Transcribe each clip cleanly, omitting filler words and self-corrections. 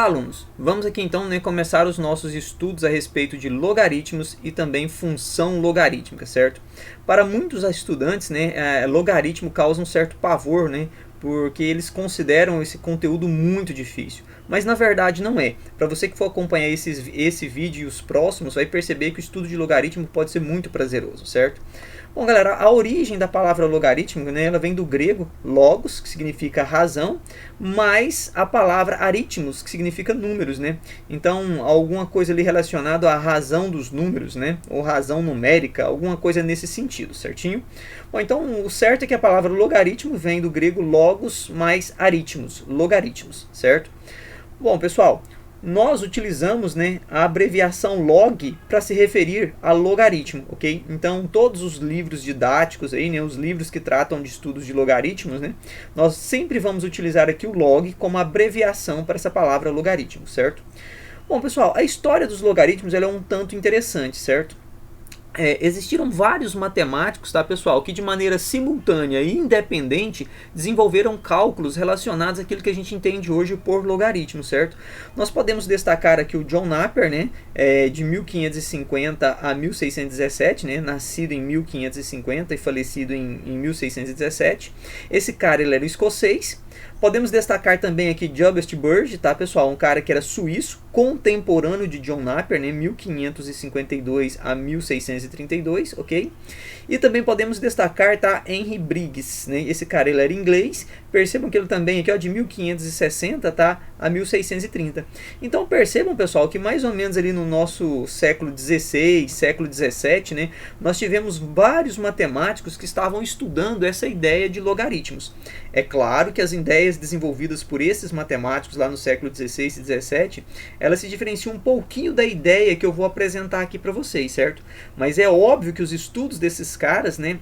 Olá, alunos! Vamos aqui então, né, começar os nossos estudos a respeito de logaritmos e também função logarítmica, certo? Para muitos estudantes, né, logaritmo causa um certo pavor, né, porque eles consideram esse conteúdo muito difícil. Mas na verdade não é. Para você que for acompanhar esse vídeo e os próximos, vai perceber que o estudo de logaritmo pode ser muito prazeroso, certo? Bom, galera, a origem da palavra logarítmico, né, ela vem do grego logos, que significa razão, mais a palavra aritmos, que significa números, né? Então, alguma coisa ali relacionada à razão dos números, né? Ou razão numérica, alguma coisa nesse sentido, certinho? Bom, então, o certo é que a palavra logaritmo vem do grego logos mais aritmos, logaritmos, certo? Bom, pessoal, nós utilizamos, né, a abreviação log para se referir a logaritmo, ok? Então, todos os livros didáticos, aí, né, os livros que tratam de estudos de logaritmos, né, nós sempre vamos utilizar aqui o log como abreviação para essa palavra logaritmo, certo? Bom, pessoal, a história dos logaritmos ela é um tanto interessante, certo? Existiram vários matemáticos, tá, pessoal, que de maneira simultânea e independente desenvolveram cálculos relacionados àquilo que a gente entende hoje por logaritmo, certo? Nós podemos destacar aqui o John Napier, né, de 1550 a 1617, né, nascido em 1550 e falecido em 1617. Esse cara ele era escocês. Podemos destacar também aqui Jobst Burge, tá, pessoal? Um cara que era suíço, contemporâneo de John Napier, né? 1552 a 1632, ok? E também podemos destacar, tá, Henry Briggs, né? Esse cara ele era inglês. Percebam que ele também aqui, ó, de 1560, tá, a 1630. Então percebam, pessoal, que mais ou menos ali no nosso século XVI, século XVII, né, nós tivemos vários matemáticos que estavam estudando essa ideia de logaritmos. É claro que as ideias desenvolvidas por esses matemáticos lá no século XVI e XVII, elas se diferenciam um pouquinho da ideia que eu vou apresentar aqui para vocês, certo? Mas é óbvio que os estudos desses caras, né,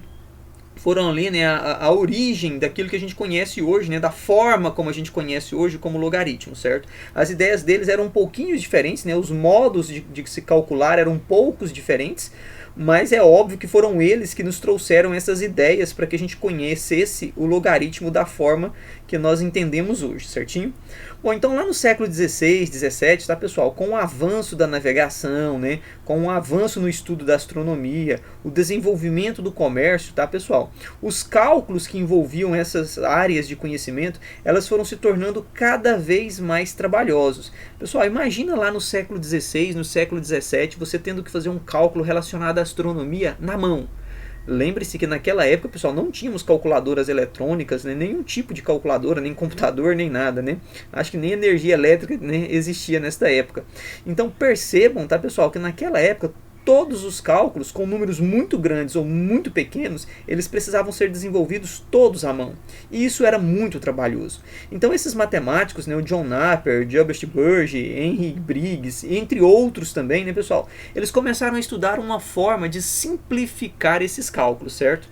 foram ali, né, a origem daquilo que a gente conhece hoje, né, da forma como a gente conhece hoje como logaritmo, certo? As ideias deles eram um pouquinho diferentes, né, os modos de se calcular eram poucos diferentes, mas é óbvio que foram eles que nos trouxeram essas ideias para que a gente conhecesse o logaritmo da forma que nós entendemos hoje, certinho? Bom, então lá no século XVI, XVII, tá, pessoal, com o avanço da navegação, né, com o avanço no estudo da astronomia, o desenvolvimento do comércio, tá, pessoal, os cálculos que envolviam essas áreas de conhecimento, elas foram se tornando cada vez mais trabalhosos. Pessoal, imagina lá no século XVI, no século XVII, você tendo que fazer um cálculo relacionado à astronomia na mão. Lembre-se que naquela época, pessoal, não tínhamos calculadoras eletrônicas, né? Nenhum tipo de calculadora, nem computador, nem nada, né? Acho que nem energia elétrica, né, existia nesta época. Então percebam, tá, pessoal, que naquela época todos os cálculos com números muito grandes ou muito pequenos, eles precisavam ser desenvolvidos todos à mão. E isso era muito trabalhoso. Então esses matemáticos, né, o John Napier, Jobst Burge, Henry Briggs, entre outros também, né, pessoal, eles começaram a estudar uma forma de simplificar esses cálculos, certo?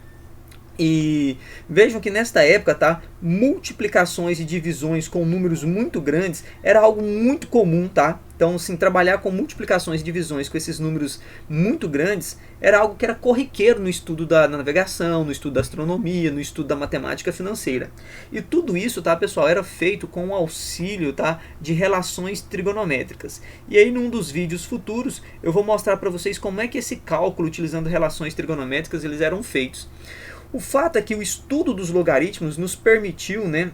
E vejam que nesta época, tá, multiplicações e divisões com números muito grandes era algo muito comum, tá? Então, assim, trabalhar com multiplicações e divisões com esses números muito grandes era algo que era corriqueiro no estudo da navegação, no estudo da astronomia, no estudo da matemática financeira. E tudo isso, tá, pessoal, era feito com o auxílio, tá, de relações trigonométricas. E aí, num dos vídeos futuros, eu vou mostrar para vocês como é que esse cálculo utilizando relações trigonométricas eles eram feitos. O fato é que o estudo dos logaritmos nos permitiu, né,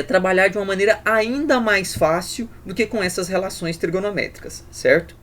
trabalhar de uma maneira ainda mais fácil do que com essas relações trigonométricas, certo?